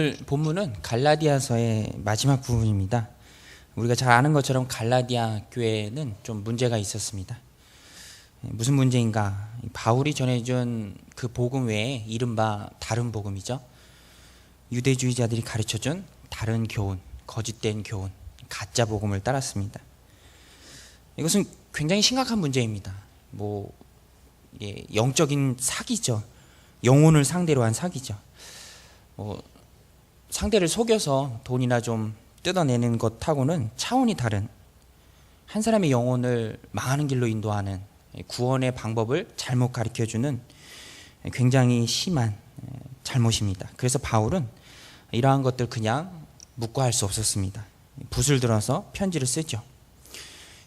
오늘 본문은 갈라디아서의 마지막 부분입니다. 우리가 잘 아는 것처럼 갈라디아 교회는 좀 문제가 있었습니다. 무슨 문제인가? 바울이 전해준 그 복음 외에 이른바 다른 복음이죠. 유대주의자들이 가르쳐준 다른 교훈, 거짓된 교훈, 가짜 복음을 따랐습니다. 이것은 굉장히 심각한 문제입니다. 영적인 사기죠. 영혼을 상대로 한 사기죠. 상대를 속여서 돈이나 좀 뜯어내는 것하고는 차원이 다른, 한 사람의 영혼을 망하는 길로 인도하는 구원의 방법을 잘못 가르쳐주는 굉장히 심한 잘못입니다. 그래서 바울은 이러한 것들 그냥 묵과할 수 없었습니다. 붓을 들어서 편지를 쓰죠.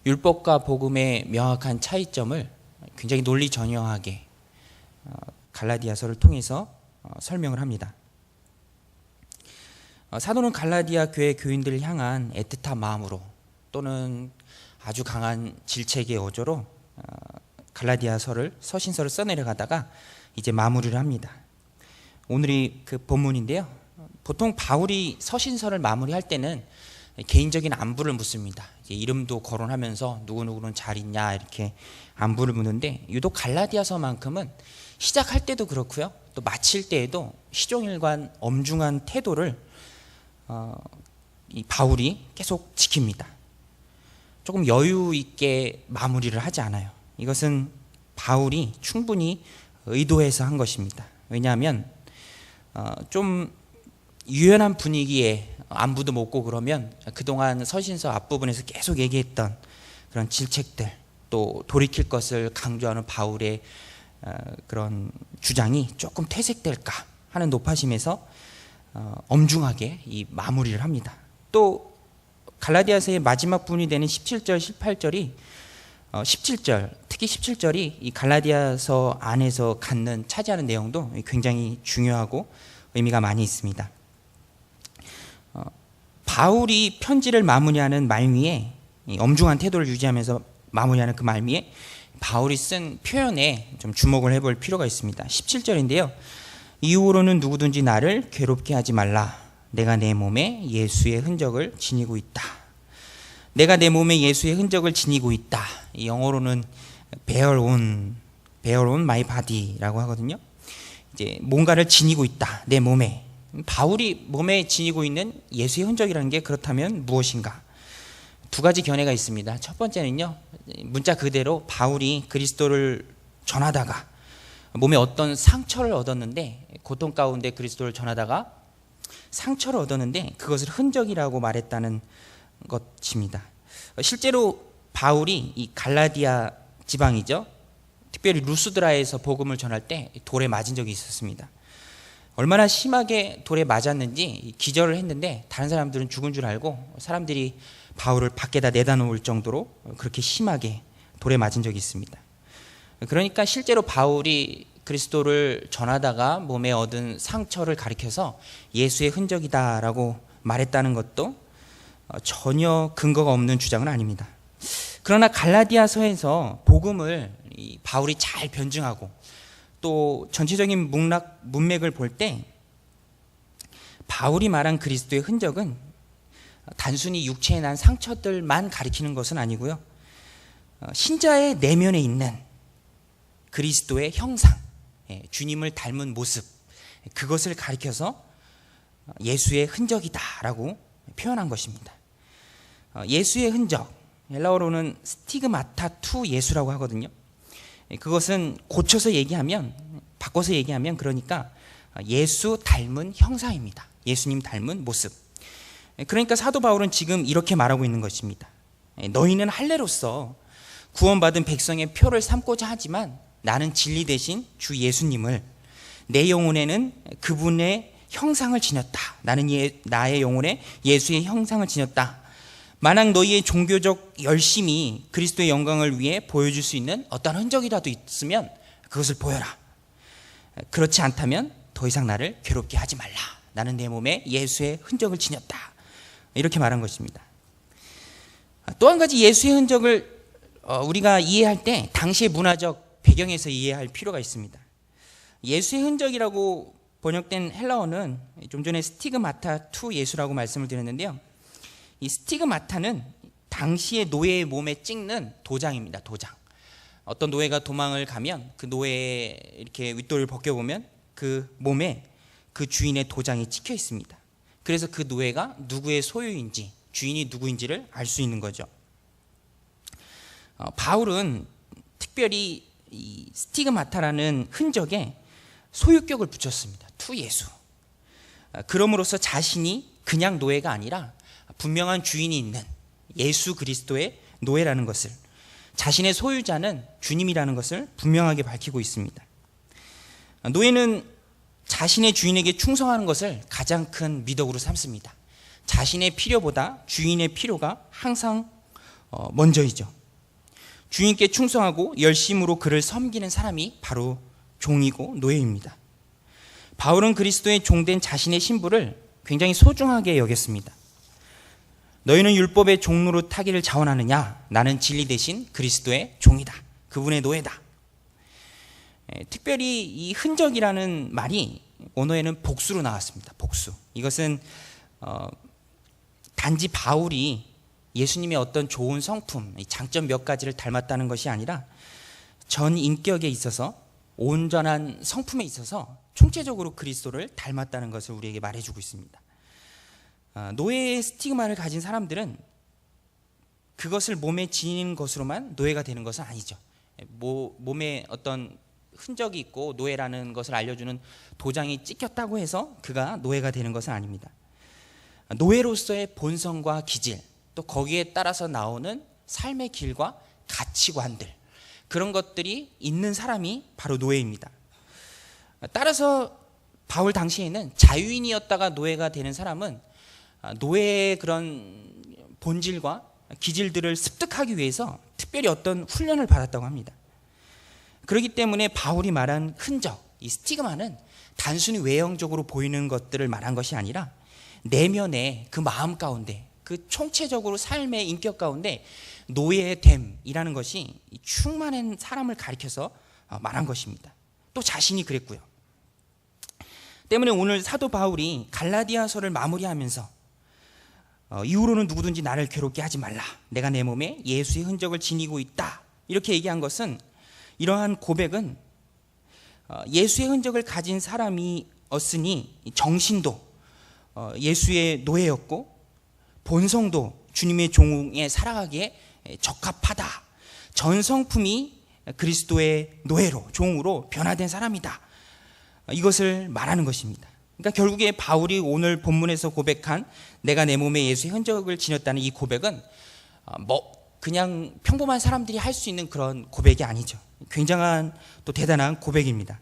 율법과 복음의 명확한 차이점을 굉장히 논리정연하게 갈라디아서를 통해서 설명을 합니다. 사도는 갈라디아 교회 교인들을 향한 애틋한 마음으로 또는 아주 강한 질책의 어조로 갈라디아서를 서신서를 써내려가다가 이제 마무리를 합니다. 오늘이 그 본문인데요. 보통 바울이 서신서를 마무리할 때는 개인적인 안부를 묻습니다. 이름도 거론하면서 누구누구는 잘 있냐 이렇게 안부를 묻는데, 유독 갈라디아서만큼은 시작할 때도 그렇고요, 또 마칠 때에도 시종일관 엄중한 태도를 이 바울이 계속 지킵니다. 조금 여유 있게 마무리를 하지 않아요. 이것은 바울이 충분히 의도해서 한 것입니다. 왜냐하면 좀 유연한 분위기에 안부도 묻고 그러면 그동안 서신서 앞부분에서 계속 얘기했던 그런 질책들, 또 돌이킬 것을 강조하는 바울의 그런 주장이 조금 퇴색될까 하는 높아심에서 엄중하게 이 마무리를 합니다. 또 갈라디아서의 마지막 부분이 되는 17절, 18절이 17절, 특히 17절이 이 갈라디아서 안에서 갖는 차지하는 내용도 굉장히 중요하고 의미가 많이 있습니다. 바울이 편지를 마무리하는 말미에, 엄중한 태도를 유지하면서 마무리하는 그 말미에 바울이 쓴 표현에 좀 주목을 해볼 필요가 있습니다. 17절인데요. 이후로는 누구든지 나를 괴롭게 하지 말라. 내가 내 몸에 예수의 흔적을 지니고 있다. 내가 내 몸에 예수의 흔적을 지니고 있다. 이 영어로는 bear on my body라고 하거든요. 이제 뭔가를 지니고 있다, 내 몸에. 바울이 몸에 지니고 있는 예수의 흔적이라는 게 그렇다면 무엇인가? 두 가지 견해가 있습니다. 첫 번째는요, 문자 그대로 바울이 그리스도를 전하다가 몸에 어떤 상처를 얻었는데, 고통 가운데 그리스도를 전하다가 상처를 얻었는데 그것을 흔적이라고 말했다는 것입니다. 실제로 바울이 이 갈라디아 지방이죠, 특별히 루스드라에서 복음을 전할 때 돌에 맞은 적이 있었습니다. 얼마나 심하게 돌에 맞았는지 기절을 했는데 다른 사람들은 죽은 줄 알고 사람들이 바울을 밖에다 내다 놓을 정도로 그렇게 심하게 돌에 맞은 적이 있습니다. 그러니까 실제로 바울이 그리스도를 전하다가 몸에 얻은 상처를 가리켜서 예수의 흔적이다라고 말했다는 것도 전혀 근거가 없는 주장은 아닙니다. 그러나 갈라디아서에서 복음을 바울이 잘 변증하고 또 전체적인 문맥을 볼 때 바울이 말한 그리스도의 흔적은 단순히 육체에 난 상처들만 가리키는 것은 아니고요, 신자의 내면에 있는 그리스도의 형상, 주님을 닮은 모습, 그것을 가리켜서 예수의 흔적이다라고 표현한 것입니다. 예수의 흔적, 헬라어로는 스티그마타 투 예수라고 하거든요. 그것은 고쳐서 얘기하면, 바꿔서 얘기하면, 그러니까 예수 닮은 형상입니다. 예수님 닮은 모습. 그러니까 사도 바울은 지금 이렇게 말하고 있는 것입니다. 너희는 할례로서 구원받은 백성의 표를 삼고자 하지만 나는 진리 대신 주 예수님을, 내 영혼에는 그분의 형상을 지녔다. 나는 나의 영혼에 예수의 형상을 지녔다. 만약 너희의 종교적 열심이 그리스도의 영광을 위해 보여줄 수 있는 어떤 흔적이라도 있으면 그것을 보여라. 그렇지 않다면 더 이상 나를 괴롭게 하지 말라. 나는 내 몸에 예수의 흔적을 지녔다. 이렇게 말한 것입니다. 또 한 가지 예수의 흔적을 우리가 이해할 때 당시의 문화적 배경에서 이해할 필요가 있습니다. 예수의 흔적이라고 번역된 헬라어는 좀 전에 스티그마타 투 예수라고 말씀을 드렸는데요. 이 스티그마타는 당시의 노예의 몸에 찍는 도장입니다. 도장. 어떤 노예가 도망을 가면 그 노예의 이렇게 윗도를 벗겨보면 그 몸에 그 주인의 도장이 찍혀 있습니다. 그래서 그 노예가 누구의 소유인지, 주인이 누구인지를 알 수 있는 거죠. 바울은 특별히 이 스티그마타라는 흔적에 소유격을 붙였습니다. 투 예수. 그럼으로써 자신이 그냥 노예가 아니라 분명한 주인이 있는 예수 그리스도의 노예라는 것을, 자신의 소유자는 주님이라는 것을 분명하게 밝히고 있습니다. 노예는 자신의 주인에게 충성하는 것을 가장 큰 미덕으로 삼습니다. 자신의 필요보다 주인의 필요가 항상 먼저이죠. 주인께 충성하고 열심으로 그를 섬기는 사람이 바로 종이고 노예입니다. 바울은 그리스도의 종된 자신의 신분을 굉장히 소중하게 여겼습니다. 너희는 율법의 종로로 타기를 자원하느냐? 나는 진리 대신 그리스도의 종이다. 그분의 노예다. 특별히 이 흔적이라는 말이 원어에는 복수로 나왔습니다. 복수. 이것은 단지 바울이 예수님의 어떤 좋은 성품, 장점 몇 가지를 닮았다는 것이 아니라 전 인격에 있어서, 온전한 성품에 있어서 총체적으로 그리스도를 닮았다는 것을 우리에게 말해주고 있습니다. 노예의 스티그마를 가진 사람들은 그것을 몸에 지닌 것으로만 노예가 되는 것은 아니죠. 몸에 어떤 흔적이 있고 노예라는 것을 알려주는 도장이 찍혔다고 해서 그가 노예가 되는 것은 아닙니다. 노예로서의 본성과 기질, 또 거기에 따라서 나오는 삶의 길과 가치관들, 그런 것들이 있는 사람이 바로 노예입니다. 따라서 바울 당시에는 자유인이었다가 노예가 되는 사람은 노예의 그런 본질과 기질들을 습득하기 위해서 특별히 어떤 훈련을 받았다고 합니다. 그렇기 때문에 바울이 말한 흔적, 이 스티그마는 단순히 외형적으로 보이는 것들을 말한 것이 아니라 내면의 그 마음 가운데, 그 총체적으로 삶의 인격 가운데 노예됨이라는 것이 충만한 사람을 가리켜서 말한 것입니다. 또 자신이 그랬고요. 때문에 오늘 사도 바울이 갈라디아서를 마무리하면서 이후로는 누구든지 나를 괴롭게 하지 말라. 내가 내 몸에 예수의 흔적을 지니고 있다. 이렇게 얘기한 것은, 이러한 고백은 예수의 흔적을 가진 사람이었으니 정신도 예수의 노예였고 본성도 주님의 종에 살아가기에 적합하다. 전 성품이 그리스도의 노예로, 종으로 변화된 사람이다. 이것을 말하는 것입니다. 그러니까 결국에 바울이 오늘 본문에서 고백한 내가 내 몸에 예수의 흔적을 지녔다는 이 고백은 그냥 평범한 사람들이 할 수 있는 그런 고백이 아니죠. 굉장한 또 대단한 고백입니다.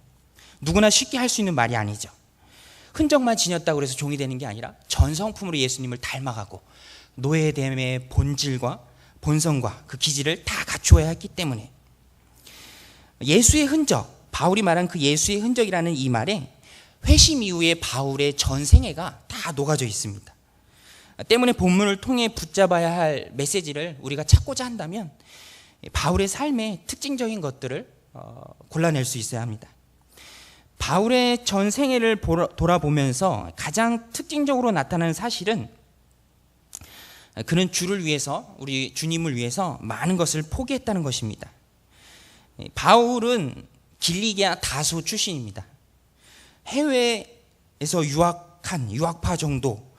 누구나 쉽게 할 수 있는 말이 아니죠. 흔적만 지녔다고 해서 종이 되는 게 아니라 전 성품으로 예수님을 닮아가고 노예됨의 본질과 본성과 그 기질을 다 갖추어야 했기 때문에, 예수의 흔적, 바울이 말한 그 예수의 흔적이라는 이 말에 회심 이후에 바울의 전 생애가 다 녹아져 있습니다. 때문에 본문을 통해 붙잡아야 할 메시지를 우리가 찾고자 한다면 바울의 삶의 특징적인 것들을 골라낼 수 있어야 합니다. 바울의 전 생애를 돌아보면서 가장 특징적으로 나타나는 사실은 그는 주를 위해서, 우리 주님을 위해서 많은 것을 포기했다는 것입니다. 바울은 길리기아 다소 출신입니다. 해외에서 유학한 유학파 정도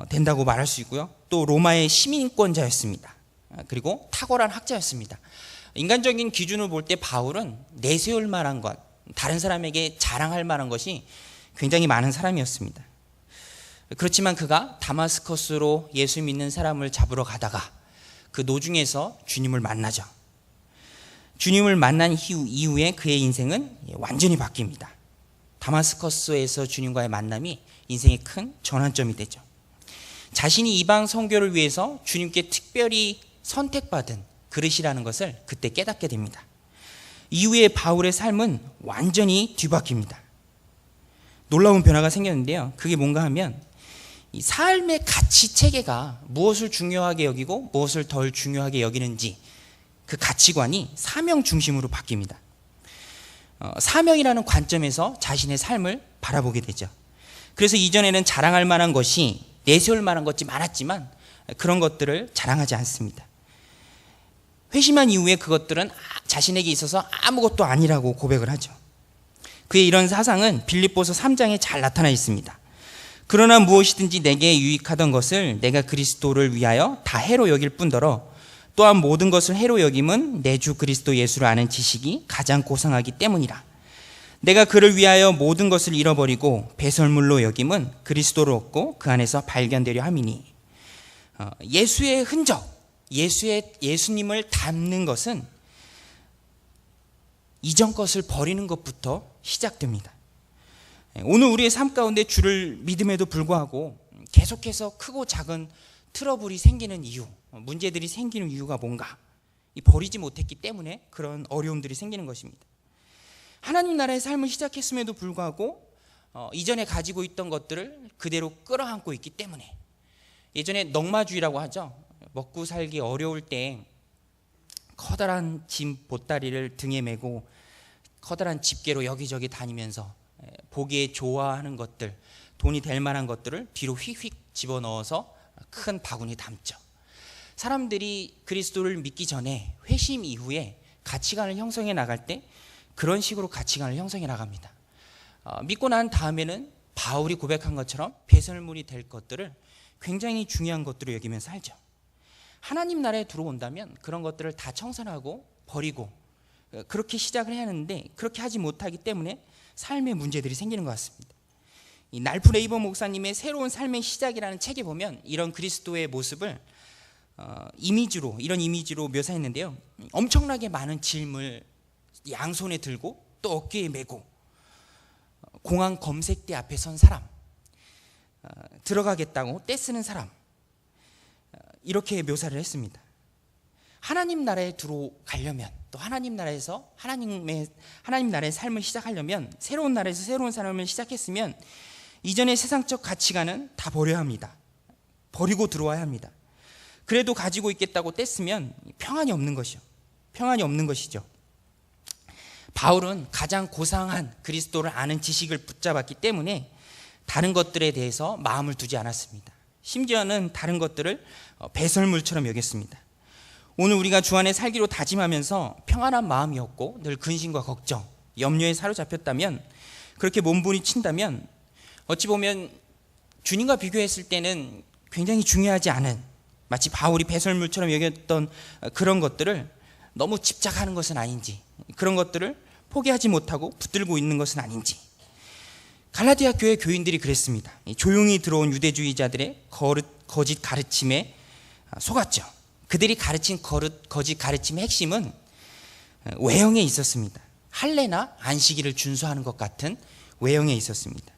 된다고 말할 수 있고요. 또 로마의 시민권자였습니다. 그리고 탁월한 학자였습니다. 인간적인 기준을 볼 때 바울은 내세울 만한 것, 다른 사람에게 자랑할 만한 것이 굉장히 많은 사람이었습니다. 그렇지만 그가 다마스커스로 예수 믿는 사람을 잡으러 가다가 그 도중에서 주님을 만나죠. 주님을 만난 이후에 그의 인생은 완전히 바뀝니다. 다마스커스에서 주님과의 만남이 인생의 큰 전환점이 되죠. 자신이 이방 선교를 위해서 주님께 특별히 선택받은 그릇이라는 것을 그때 깨닫게 됩니다. 이후에 바울의 삶은 완전히 뒤바뀝니다. 놀라운 변화가 생겼는데요. 그게 뭔가 하면 이 삶의 가치 체계가 무엇을 중요하게 여기고 무엇을 덜 중요하게 여기는지, 그 가치관이 사명 중심으로 바뀝니다. 사명이라는 관점에서 자신의 삶을 바라보게 되죠. 그래서 이전에는 자랑할 만한 것이, 내세울 만한 것이 많았지만 그런 것들을 자랑하지 않습니다. 회심한 이후에 그것들은 자신에게 있어서 아무것도 아니라고 고백을 하죠. 그의 이런 사상은 빌립보서 3장에 잘 나타나 있습니다. 그러나 무엇이든지 내게 유익하던 것을 내가 그리스도를 위하여 다 해로 여길 뿐더러 또한 모든 것을 해로 여김은 내 주 그리스도 예수를 아는 지식이 가장 고상하기 때문이라. 내가 그를 위하여 모든 것을 잃어버리고 배설물로 여김은 그리스도를 얻고 그 안에서 발견되려 함이니. 예수의 흔적, 예수님을 닮는 것은 이전 것을 버리는 것부터 시작됩니다. 오늘 우리의 삶 가운데 주를 믿음에도 불구하고 계속해서 크고 작은 트러블이 생기는 이유, 문제들이 생기는 이유가 뭔가? 버리지 못했기 때문에 그런 어려움들이 생기는 것입니다. 하나님 나라의 삶을 시작했음에도 불구하고 이전에 가지고 있던 것들을 그대로 끌어안고 있기 때문에, 예전에 넉마주의라고 하죠. 먹고 살기 어려울 때 커다란 짐 보따리를 등에 메고 커다란 집게로 여기저기 다니면서 보기에 좋아하는 것들, 돈이 될 만한 것들을 뒤로 휙휙 집어넣어서 큰 바구니에 담죠. 사람들이 그리스도를 믿기 전에, 회심 이후에 가치관을 형성해 나갈 때 그런 식으로 가치관을 형성해 나갑니다. 믿고 난 다음에는 바울이 고백한 것처럼 배설물이 될 것들을 굉장히 중요한 것들로 여기면서 살죠. 하나님 나라에 들어온다면 그런 것들을 다 청산하고 버리고 그렇게 시작을 해야 하는데, 그렇게 하지 못하기 때문에 삶의 문제들이 생기는 것 같습니다. 이 날프 레이버 목사님의 새로운 삶의 시작이라는 책에 보면 이런 그리스도의 모습을 이런 이미지로 묘사했는데요. 엄청나게 많은 짐을 양손에 들고 또 어깨에 메고 공항 검색대 앞에 선 사람, 들어가겠다고 떼쓰는 사람, 이렇게 묘사를 했습니다. 하나님 나라에 들어가려면, 또 하나님 나라에서 하나님 나라의 삶을 시작하려면, 새로운 나라에서 새로운 삶을 시작했으면 이전의 세상적 가치관은 다 버려야 합니다. 버리고 들어와야 합니다. 그래도 가지고 있겠다고 뗐으면 평안이 없는 것이죠. 바울은 가장 고상한 그리스도를 아는 지식을 붙잡았기 때문에 다른 것들에 대해서 마음을 두지 않았습니다. 심지어는 다른 것들을 배설물처럼 여겼습니다. 오늘 우리가 주 안에 살기로 다짐하면서 평안한 마음이 없고 늘 근심과 걱정, 염려에 사로잡혔다면, 그렇게 몸부림친다면 어찌 보면 주님과 비교했을 때는 굉장히 중요하지 않은, 마치 바울이 배설물처럼 여겼던 그런 것들을 너무 집착하는 것은 아닌지, 그런 것들을 포기하지 못하고 붙들고 있는 것은 아닌지. 갈라디아 교회 교인들이 그랬습니다. 조용히 들어온 유대주의자들의 거짓 가르침에 속았죠. 그들이 가르친 거짓 가르침의 핵심은 외형에 있었습니다. 할례나 안식일을 준수하는 것 같은 외형에 있었습니다.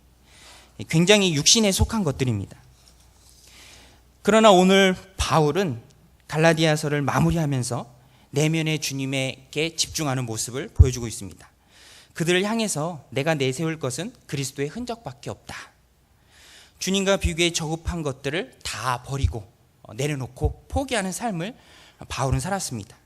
굉장히 육신에 속한 것들입니다. 그러나 오늘 바울은 갈라디아서를 마무리하면서 내면의 주님에게 집중하는 모습을 보여주고 있습니다. 그들을 향해서 내가 내세울 것은 그리스도의 흔적밖에 없다. 주님과 비교해 저급한 것들을 다 버리고 내려놓고 포기하는 삶을 바울은 살았습니다.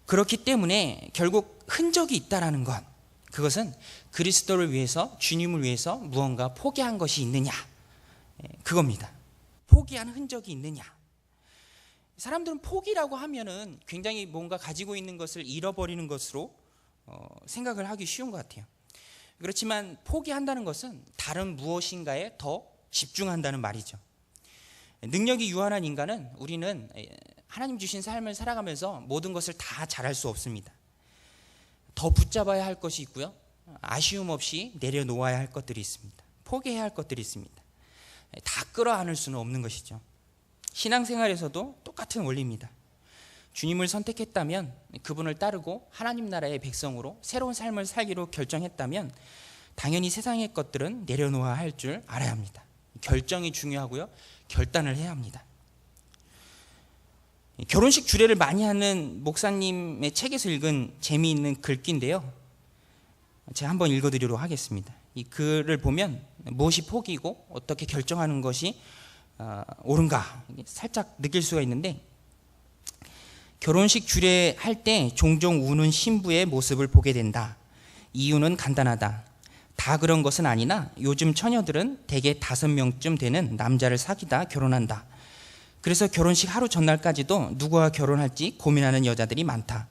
그렇기 때문에 결국 흔적이 있다라는 것, 그것은 그리스도를 위해서, 주님을 위해서 무언가 포기한 것이 있느냐, 그겁니다. 포기한 흔적이 있느냐. 사람들은 포기라고 하면은 굉장히 뭔가 가지고 있는 것을 잃어버리는 것으로 생각을 하기 쉬운 것 같아요. 그렇지만 포기한다는 것은 다른 무엇인가에 더 집중한다는 말이죠. 능력이 유한한 인간은, 우리는 하나님 주신 삶을 살아가면서 모든 것을 다 잘할 수 없습니다. 더 붙잡아야 할 것이 있고요, 아쉬움 없이 내려놓아야 할 것들이 있습니다. 포기해야 할 것들이 있습니다. 다 끌어안을 수는 없는 것이죠. 신앙생활에서도 똑같은 원리입니다. 주님을 선택했다면, 그분을 따르고 하나님 나라의 백성으로 새로운 삶을 살기로 결정했다면 당연히 세상의 것들은 내려놓아야 할 줄 알아야 합니다. 결정이 중요하고요, 결단을 해야 합니다. 결혼식 주례를 많이 하는 목사님의 책에서 읽은 재미있는 글귀인데요, 제가 한번 읽어드리도록 하겠습니다. 이 글을 보면 무엇이 포기고 어떻게 결정하는 것이 옳은가 살짝 느낄 수가 있는데, 결혼식 주례할 때 종종 우는 신부의 모습을 보게 된다. 이유는 간단하다. 다 그런 것은 아니나 요즘 처녀들은 대개 5명쯤 되는 남자를 사귀다 결혼한다. 그래서 결혼식 하루 전날까지도 누구와 결혼할지 고민하는 여자들이 많다.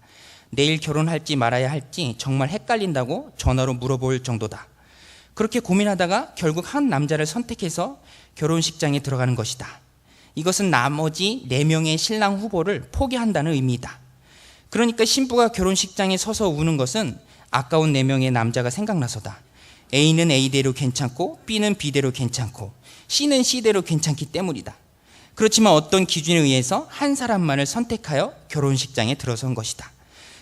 내일 결혼할지 말아야 할지 정말 헷갈린다고 전화로 물어볼 정도다. 그렇게 고민하다가 결국 한 남자를 선택해서 결혼식장에 들어가는 것이다. 이것은 나머지 4명의 신랑 후보를 포기한다는 의미이다. 그러니까 신부가 결혼식장에 서서 우는 것은 아까운 4명의 남자가 생각나서다. A는 A대로 괜찮고 B는 B대로 괜찮고 C는 C대로 괜찮기 때문이다. 그렇지만 어떤 기준에 의해서 한 사람만을 선택하여 결혼식장에 들어선 것이다.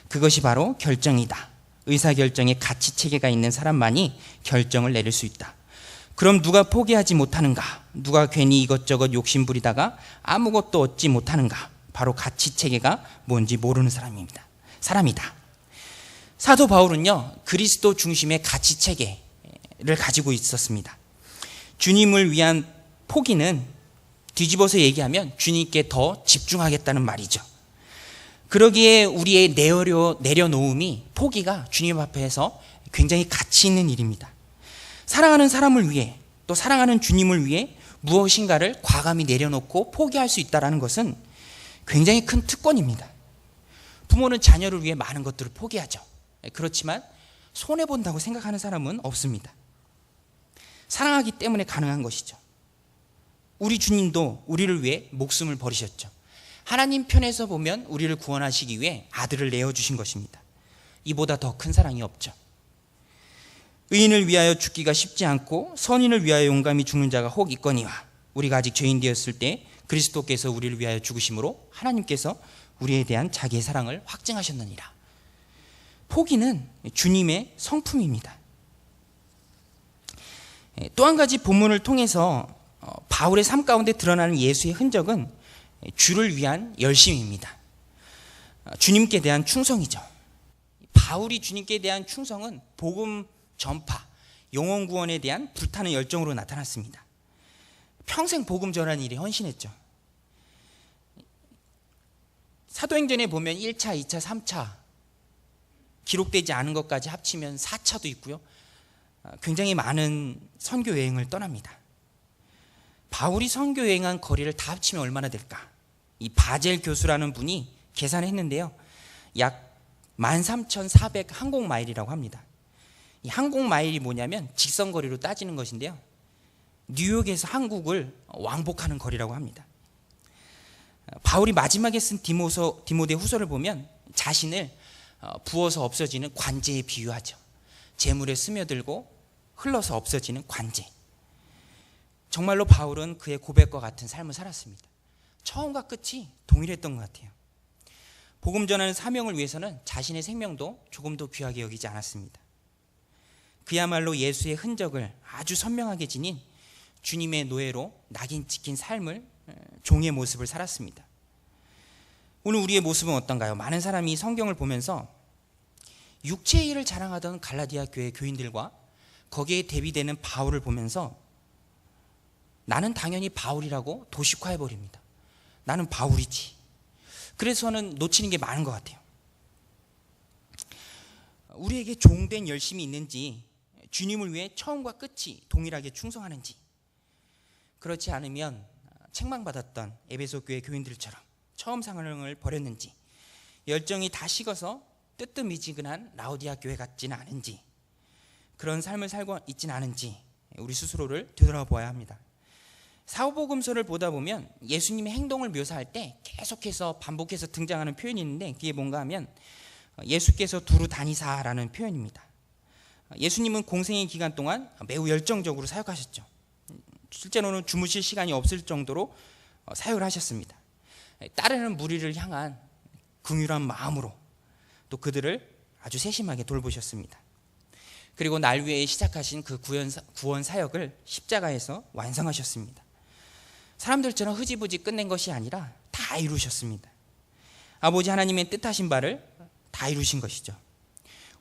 그것이 바로 결정이다. 의사결정에 가치체계가 있는 사람만이 결정을 내릴 수 있다. 그럼 누가 포기하지 못하는가? 누가 괜히 이것저것 욕심부리다가 아무것도 얻지 못하는가? 바로 가치체계가 뭔지 모르는 사람이다. 사도 바울은요, 그리스도 중심의 가치체계를 가지고 있었습니다. 주님을 위한 포기는 뒤집어서 얘기하면 주님께 더 집중하겠다는 말이죠. 그러기에 우리의 내려놓음이, 포기가 주님 앞에서 굉장히 가치 있는 일입니다. 사랑하는 사람을 위해, 또 사랑하는 주님을 위해 무엇인가를 과감히 내려놓고 포기할 수 있다는 것은 굉장히 큰 특권입니다. 부모는 자녀를 위해 많은 것들을 포기하죠. 그렇지만 손해본다고 생각하는 사람은 없습니다. 사랑하기 때문에 가능한 것이죠. 우리 주님도 우리를 위해 목숨을 버리셨죠. 하나님 편에서 보면 우리를 구원하시기 위해 아들을 내어주신 것입니다. 이보다 더 큰 사랑이 없죠. 의인을 위하여 죽기가 쉽지 않고 선인을 위하여 용감히 죽는 자가 혹 있거니와, 우리가 아직 죄인 되었을 때 그리스도께서 우리를 위하여 죽으심으로 하나님께서 우리에 대한 자기의 사랑을 확증하셨느니라. 포기는 주님의 성품입니다. 또 한 가지 본문을 통해서 바울의 삶 가운데 드러나는 예수의 흔적은 주를 위한 열심입니다. 주님께 대한 충성이죠. 바울이 주님께 대한 충성은 복음 전파, 영혼 구원에 대한 불타는 열정으로 나타났습니다. 평생 복음 전하는 일에 헌신했죠. 사도행전에 보면 1차, 2차, 3차 기록되지 않은 것까지 합치면 4차도 있고요. 굉장히 많은 선교 여행을 떠납니다. 바울이 선교 여행한 거리를 다 합치면 얼마나 될까? 이 바젤 교수라는 분이 계산했는데요. 약 13,400 항공마일이라고 합니다. 이 항공마일이 뭐냐면 직선거리로 따지는 것인데요. 뉴욕에서 한국을 왕복하는 거리라고 합니다. 바울이 마지막에 쓴 디모데 후서를 보면 자신을 부어서 없어지는 관제에 비유하죠. 재물에 스며들고 흘러서 없어지는 관제. 정말로 바울은 그의 고백과 같은 삶을 살았습니다. 처음과 끝이 동일했던 것 같아요. 복음 전하는 사명을 위해서는 자신의 생명도 조금도 귀하게 여기지 않았습니다. 그야말로 예수의 흔적을 아주 선명하게 지닌 주님의 노예로 낙인 찍힌 삶을, 종의 모습을 살았습니다. 오늘 우리의 모습은 어떤가요? 많은 사람이 성경을 보면서 육체의 일을 자랑하던 갈라디아 교회 교인들과 거기에 대비되는 바울을 보면서 나는 당연히 바울이라고 도식화해버립니다. 나는 바울이지. 그래서는 놓치는 게 많은 것 같아요. 우리에게 종된 열심이 있는지, 주님을 위해 처음과 끝이 동일하게 충성하는지, 그렇지 않으면 책망받았던 에베소 교회 교인들처럼 처음 상을 버렸는지, 열정이 다 식어서 뜨뜻미지근한 라오디아 교회 같지는 않은지, 그런 삶을 살고 있지는 않은지 우리 스스로를 되돌아보아야 합니다. 사도복음서를 보다 보면 예수님의 행동을 묘사할 때 계속해서 반복해서 등장하는 표현이 있는데, 그게 뭔가 하면 예수께서 두루 다니사라는 표현입니다. 예수님은 공생의 기간 동안 매우 열정적으로 사역하셨죠. 실제로는 주무실 시간이 없을 정도로 사역을 하셨습니다. 따르는 무리를 향한 긍휼한 마음으로 또 그들을 아주 세심하게 돌보셨습니다. 그리고 날 위해 시작하신 그 구원 사역을 십자가에서 완성하셨습니다. 사람들처럼 흐지부지 끝낸 것이 아니라 다 이루셨습니다. 아버지 하나님의 뜻하신 바를 다 이루신 것이죠.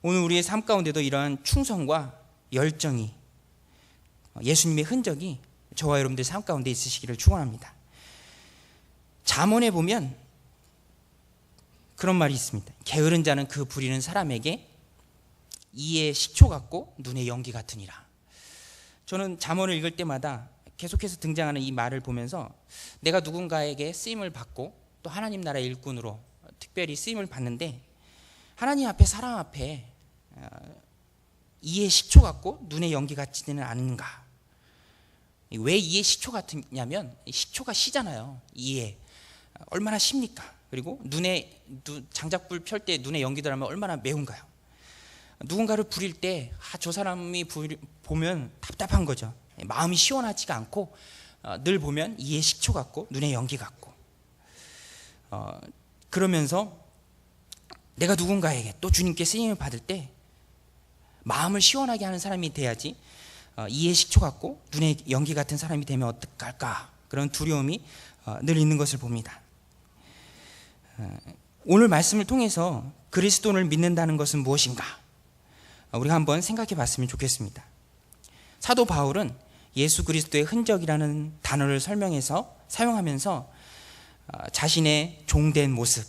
오늘 우리의 삶 가운데도 이러한 충성과 열정이, 예수님의 흔적이 저와 여러분들 삶 가운데 있으시기를 축원합니다. 잠언에 보면 그런 말이 있습니다. 게으른 자는 그 부리는 사람에게 이의 식초 같고 눈의 연기 같으니라. 저는 잠언을 읽을 때마다 계속해서 등장하는 이 말을 보면서 내가 누군가에게 쓰임을 받고 또 하나님 나라의 일꾼으로 특별히 쓰임을 받는데 하나님 앞에 사람 앞에 이의 식초 같고 눈의 연기 같지는 않은가. 왜 이의 식초 같냐면 식초가 시잖아요. 이에 얼마나 쉽니까? 그리고 장작불 펼 때 눈에 연기 들어가면 얼마나 매운가요? 누군가를 부릴 때 저 사람이 보면 답답한 거죠. 마음이 시원하지가 않고 늘 보면 이의 식초 같고 눈의 연기 같고 그러면서 내가 누군가에게 또 주님께 쓰임을 받을 때 마음을 시원하게 하는 사람이 돼야지 이의 식초 같고 눈의 연기 같은 사람이 되면 어떡할까 그런 두려움이 늘 있는 것을 봅니다. 오늘 말씀을 통해서 그리스도를 믿는다는 것은 무엇인가 우리가 한번 생각해 봤으면 좋겠습니다. 사도 바울은 예수 그리스도의 흔적이라는 단어를 사용하면서 자신의 종된 모습,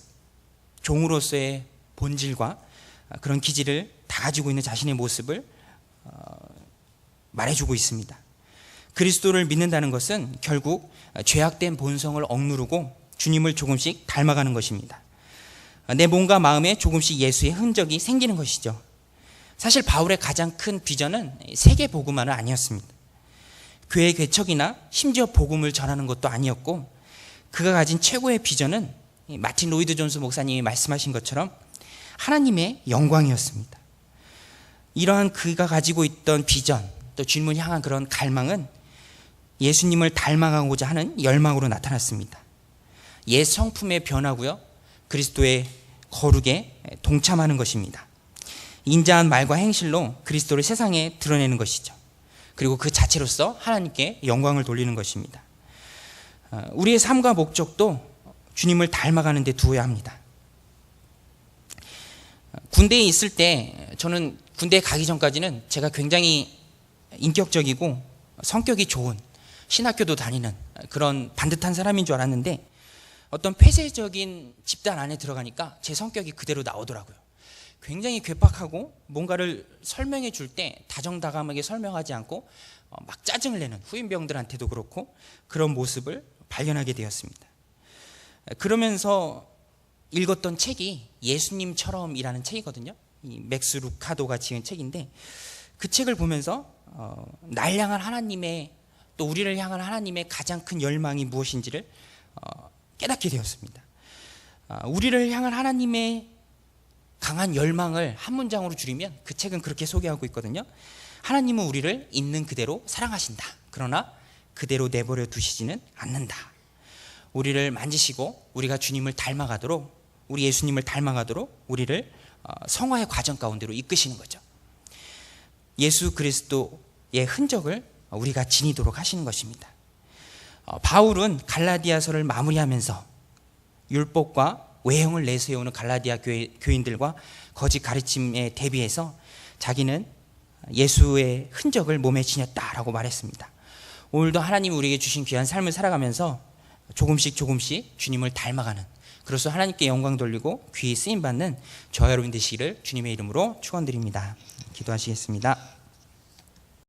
종으로서의 본질과 그런 기질을 다 가지고 있는 자신의 모습을 말해주고 있습니다. 그리스도를 믿는다는 것은 결국 죄악된 본성을 억누르고 주님을 조금씩 닮아가는 것입니다. 내 몸과 마음에 조금씩 예수의 흔적이 생기는 것이죠. 사실 바울의 가장 큰 비전은 세계 복음화는 아니었습니다. 교회 개척이나 심지어 복음을 전하는 것도 아니었고 그가 가진 최고의 비전은 마틴 로이드 존스 목사님이 말씀하신 것처럼 하나님의 영광이었습니다. 이러한 그가 가지고 있던 비전 또 주님을 향한 그런 갈망은 예수님을 닮아가고자 하는 열망으로 나타났습니다. 옛 성품의 변화고요. 그리스도의 거룩에 동참하는 것입니다. 인자한 말과 행실로 그리스도를 세상에 드러내는 것이죠. 그리고 그 자체로서 하나님께 영광을 돌리는 것입니다. 우리의 삶과 목적도 주님을 닮아가는 데 두어야 합니다. 군대에 있을 때 저는 군대에 가기 전까지는 제가 굉장히 인격적이고 성격이 좋은 신학교도 다니는 그런 반듯한 사람인 줄 알았는데 어떤 폐쇄적인 집단 안에 들어가니까 제 성격이 그대로 나오더라고요. 굉장히 괴팍하고 뭔가를 설명해 줄 때 다정다감하게 설명하지 않고 막 짜증을 내는 후임병들한테도 그렇고 그런 모습을 발견하게 되었습니다. 그러면서 읽었던 책이 예수님처럼이라는 책이거든요. 이 맥스 루카도가 지은 책인데 그 책을 보면서 날 향한 하나님의 또 우리를 향한 하나님의 가장 큰 열망이 무엇인지를 깨닫게 되었습니다. 우리를 향한 하나님의 강한 열망을 한 문장으로 줄이면 그 책은 그렇게 소개하고 있거든요. 하나님은 우리를 있는 그대로 사랑하신다. 그러나 그대로 내버려 두시지는 않는다. 우리를 만지시고 우리가 주님을 닮아가도록 우리 예수님을 닮아가도록 우리를 성화의 과정 가운데로 이끄시는 거죠. 예수 그리스도의 흔적을 우리가 지니도록 하시는 것입니다. 바울은 갈라디아서를 마무리하면서 율법과 외형을 내세우는 갈라디아 교인들과 거짓 가르침에 대비해서 자기는 예수의 흔적을 몸에 지녔다라고 말했습니다. 오늘도 하나님이 우리에게 주신 귀한 삶을 살아가면서 조금씩 주님을 닮아가는 그래서 하나님께 영광 돌리고 귀히 쓰임받는 저와 여러분 되시기를 주님의 이름으로 축원드립니다. 기도하시겠습니다.